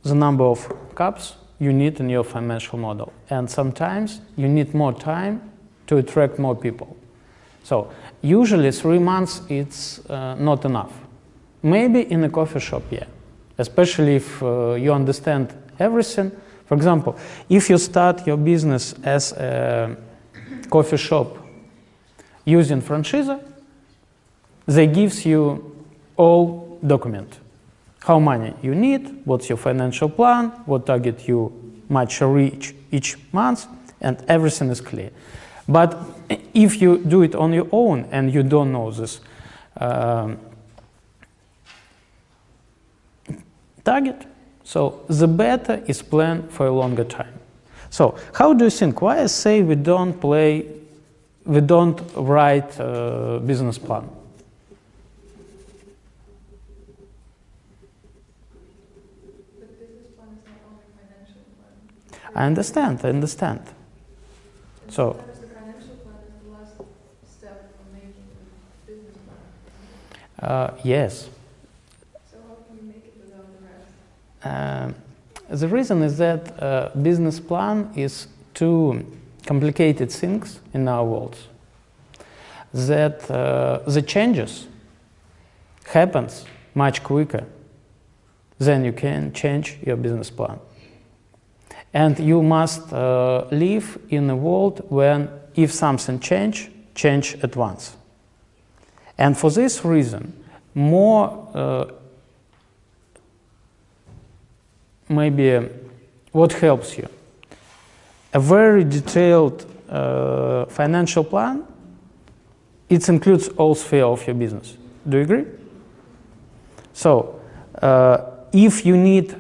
the number of cups you need in your financial model. And sometimes you need more time to attract more people. So usually 3 months it's not enough. Maybe in a coffee shop, yeah. Especially if you understand everything. For example, if you start your business as a coffee shop using franchise, they gives you all document. How money you need, what's your financial plan, what target you might reach each month, and everything is clear. But if you do it on your own and you don't know this target, so the better is plan for a longer time. So how do you think? Why I say we don't write a business plan? But business plan is not only financial plan. I understand. And So sometimes the financial plan is the last step of making the business plan. yes. So how can you make it without the rest? The reason is that business plan is too complicated things in our world. That the changes happens much quicker than you can change your business plan. And you must live in a world when if something change at once. And for this reason, more maybe what helps you? A very detailed financial plan it includes all sphere of your business. Do you agree? So if you need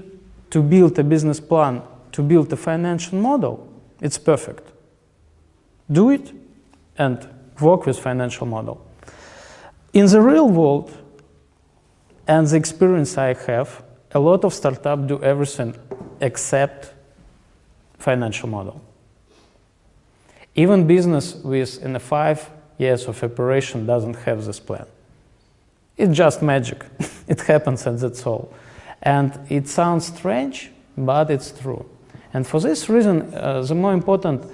to build a business plan, to build a financial model, it's perfect. Do it and work with financial model. In the real world, and the experience I have, a lot of startups do everything except financial model. Even business within 5 years of operation doesn't have this plan. It's just magic. It happens and that's all. And it sounds strange, but it's true. And for this reason, the more important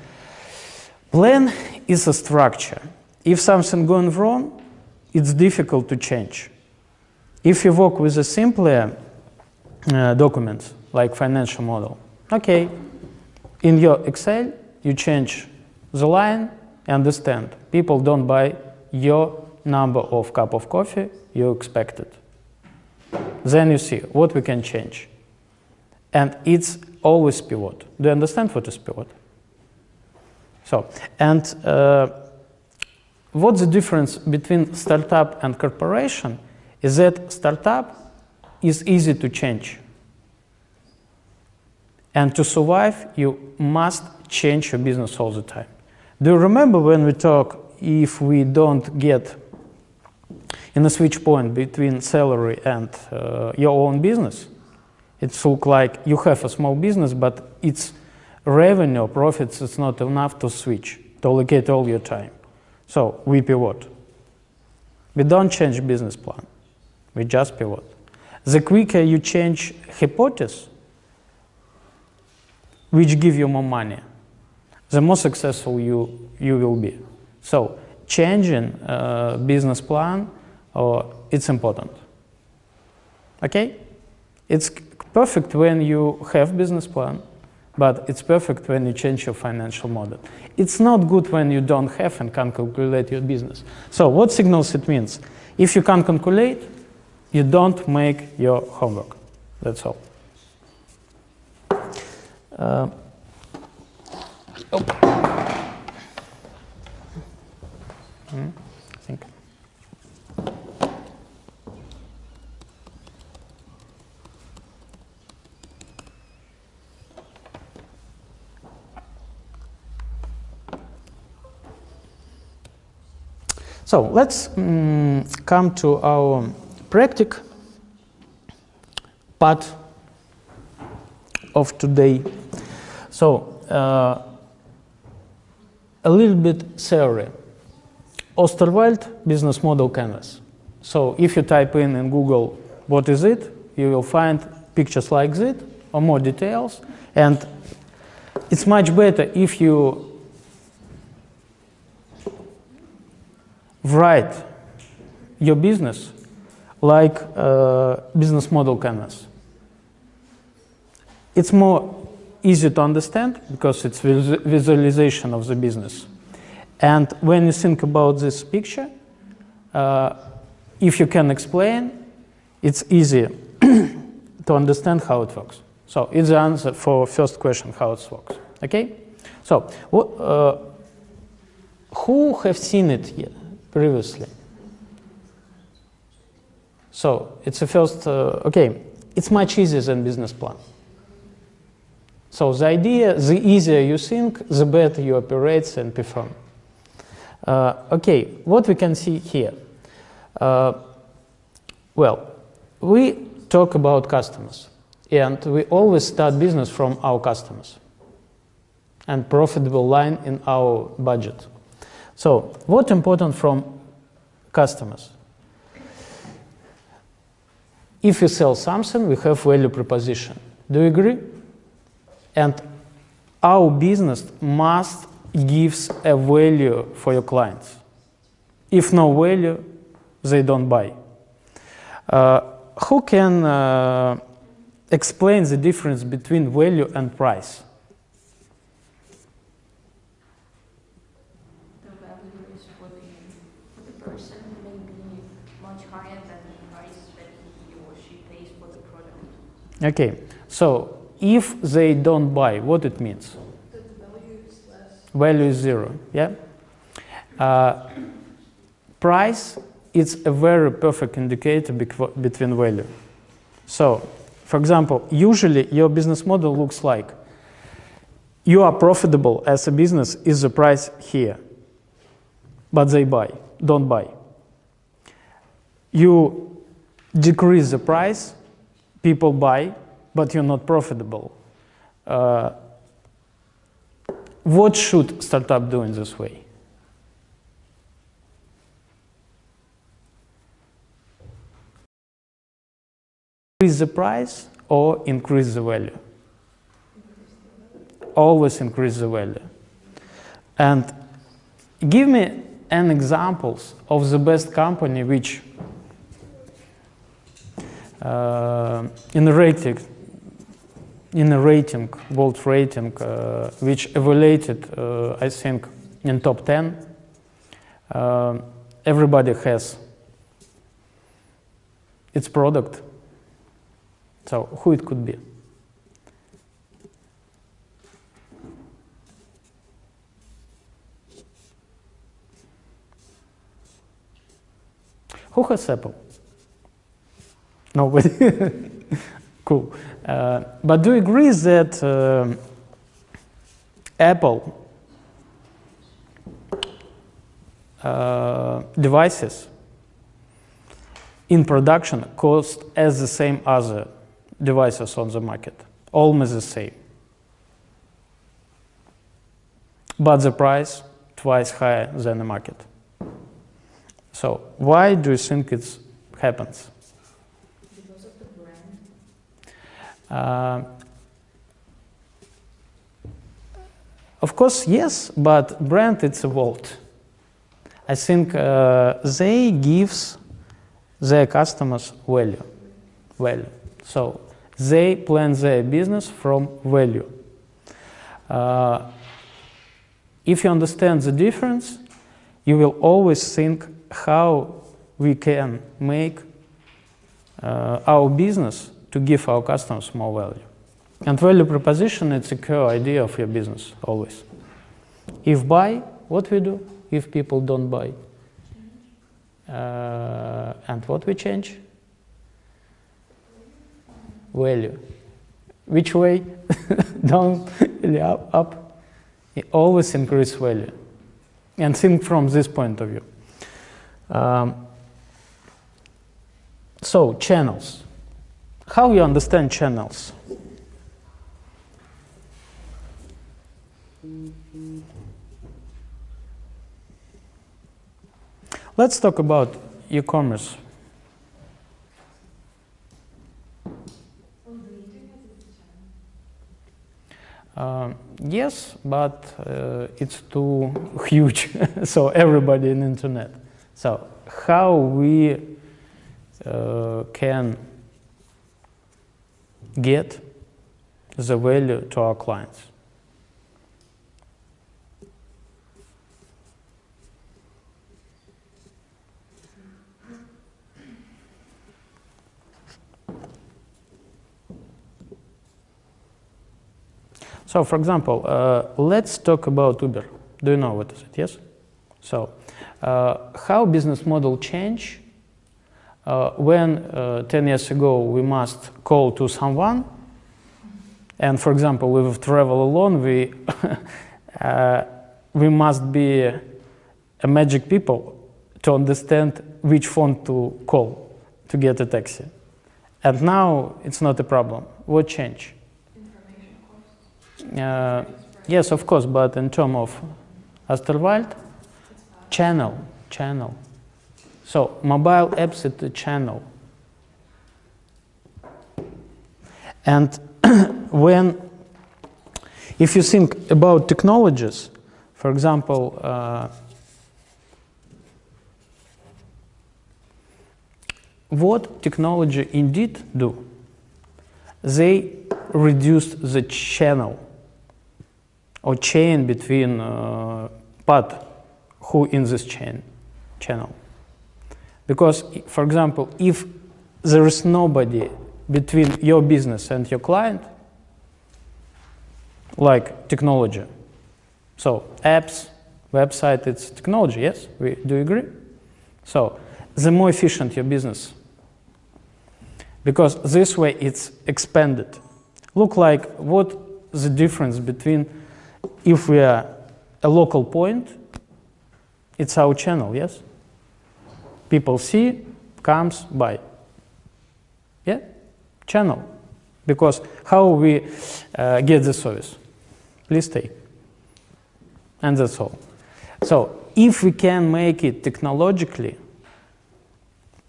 plan is a structure. If something going wrong, it's difficult to change. If you work with a simpler document, like financial model, okay, in your Excel, you change the line, understand. People don't buy your number of cup of coffee you expected. Then you see what we can change. And it's always pivot. Do you understand what is pivot? So, and what's the difference between startup and corporation is that startup is easy to change. And to survive, you must change your business all the time. Do you remember when we talk, if we don't get in a switch point between salary and your own business, it looks like you have a small business, but its revenue, profits, is not enough to switch, to allocate all your time. So we pivot. We don't change business plan. We just pivot. The quicker you change hypothesis, which give you more money, the more successful you will be. So changing business plan, it's important. Okay? It's perfect when you have business plan, but it's perfect when you change your financial model. It's not good when you don't have and can't calculate your business. So what signals it means? If you can't calculate, you don't make your homework. That's all. I think. So let's come to our practical part of today. So a little bit theory. Osterwalder business model canvas. So if you type in Google what is it, you will find pictures like this or more details. And it's much better if you write your business like a business model canvas. It's more easy to understand because it's visualization of the business. And when you think about this picture, if you can explain, it's easy to understand how it works. So it's the answer for first question, how it works. Okay? So who have seen it here previously? So it's a first, okay, it's much easier than business plan. So the idea, the easier you think, the better you operate and perform. Okay, what we can see here? Well, we talk about customers, and we always start business from our customers and profitable line in our budget. So what's important from customers? If you sell something, we have value proposition. Do you agree? And our business must give a value for your clients. If no value, they don't buy. Who can explain the difference between value and price? The value is for the person may be much higher than the price that he or she pays for the product. Okay, so if they don't buy, what it means? That the value is less. Value is zero, yeah? price is a very perfect indicator between value. So, for example, usually your business model looks like you are profitable as a business is the price here, but they don't buy. You decrease the price, people buy, but you're not profitable. What should startup do in this way? Increase the price or increase the value? Always increase the value. And give me an examples of the best company which in a rating, world rating, which evaluated, I think, in top 10. Everybody has its product. So who it could be? Who has Apple? Nobody. Cool. But do you agree that Apple devices in production cost as the same other devices on the market? Almost the same. But the price twice higher than the market. So why do you think it happens? Because of the brand. Of course, yes, but brand it's evolved. I think they gives their customers value. So they plan their business from value. If you understand the difference, you will always think how we can make our business to give our customers more value. And value proposition, it's a core idea of your business, always. If buy, what we do? If people don't buy. And what we change? Value. Which way? Down, up. You always increase value. And think from this point of view. So, channels. How you understand channels? Let's talk about e-commerce. Yes, but it's too huge, so everybody in internet. So how we can get the value to our clients? So, for example, let's talk about Uber. Do you know what is it? Yes? So, how business model change when 10 years ago we must call to someone, and for example, we travel alone, we must be a magic people to understand which phone to call to get a taxi. And now it's not a problem. What changed? Yes, of course, but in terms of Osterwalder, channel. So mobile apps is a channel. And if you think about technologies, for example, what technology indeed do? They reduced the channel or chain between part who in this channel. Because, for example, if there is nobody between your business and your client, like technology, so apps, website, it's technology, yes? Do you agree? So the more efficient your business, because this way it's expanded. Look like what the difference between if we are a local point, it's our channel, yes? People see, comes, buy. Yeah? Channel. Because how we get the service? Please stay. And that's all. So if we can make it technologically,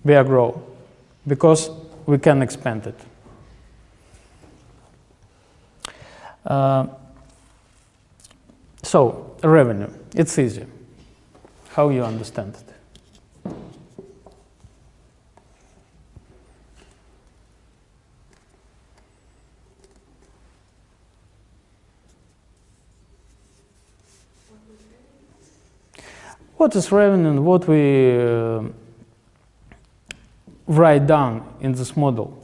we are grow because we can expand it. So revenue, it's easy. How you understand it? What is revenue and what we write down in this model?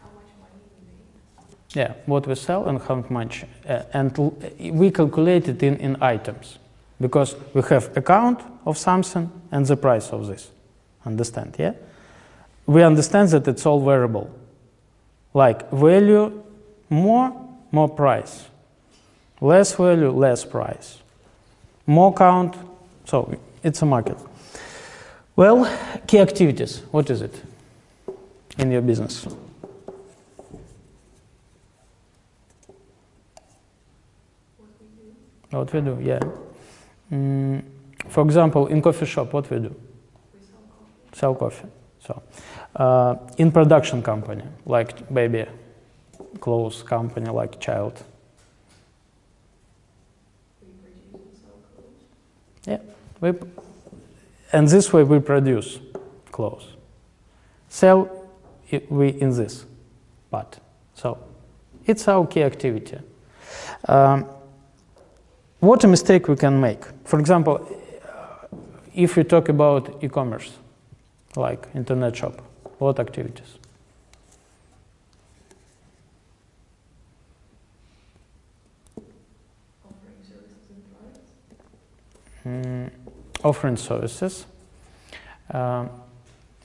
How much money we make? Yeah, what we sell and how much. And we calculate it in items because we have account of something and the price of this. Understand, yeah? We understand that it's all variable. Like value, more price. Less value, less price. More count, so it's a market. Well, key activities, what is it in your business? What we do, yeah. For example, in coffee shop, what we do? We sell coffee. Sell coffee. So, in production company, like baby clothes company, like child. We produce and sell clothes. Yeah, and this way we produce clothes. Sell we in this part. So it's our key activity. What a mistake we can make. For example, if we talk about e-commerce, like internet shop, what activities? Offering services and products. Offering services,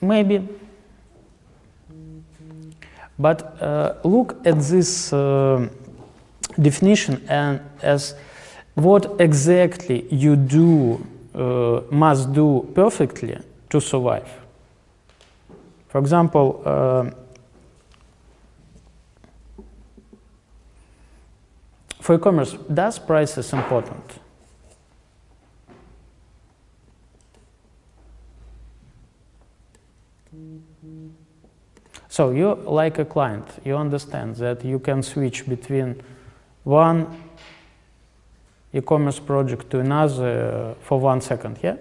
maybe, but look at this definition and as what exactly you do, must do perfectly to survive. For example, for e-commerce, does prices important? So you, like a client, you understand that you can switch between one e-commerce project to another for 1 second, yeah?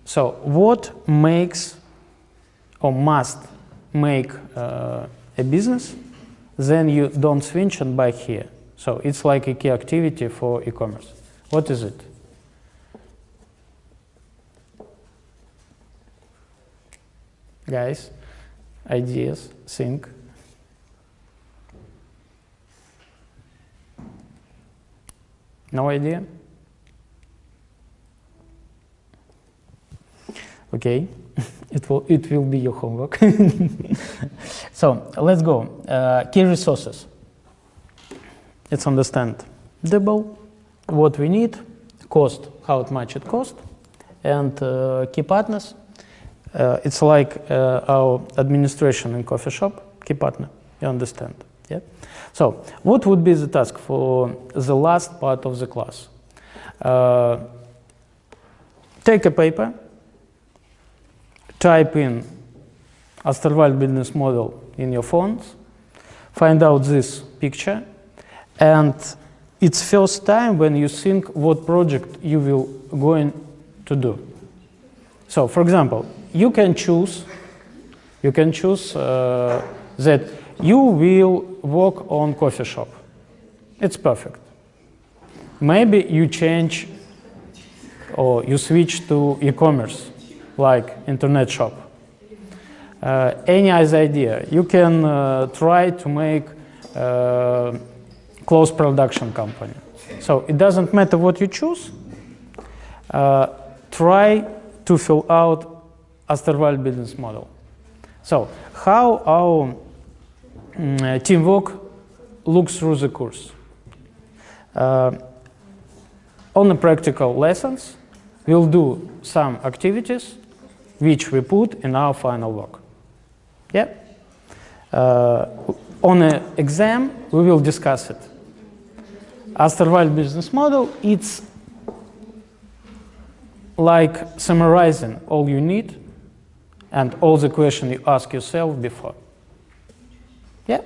So what makes or must make a business, then you don't switch and buy here. So it's like a key activity for e-commerce. What is it? Guys, ideas, think. No idea? Okay, it will be your homework. So let's go. Key resources. It's understandable what we need, cost, how much it costs, and key partners. It's like our administration in coffee shop, key partner, you understand, yeah? So, what would be the task for the last part of the class? Take a paper, type in Osterwalder business model in your phones, find out this picture, and it's first time when you think what project you will going to do. So, for example, you can choose that you will work on coffee shop. It's perfect. Maybe you change or you switch to e-commerce, like internet shop. Any other idea? You can try to make clothes production company. So it doesn't matter what you choose. try to fill out Osterwalder business model. So how our teamwork looks through the course. On the practical lessons, we'll do some activities which we put in our final work. Yeah. On an exam, we will discuss it. Osterwalder business model, it's like summarizing all you need and all the questions you ask yourself before. Yeah.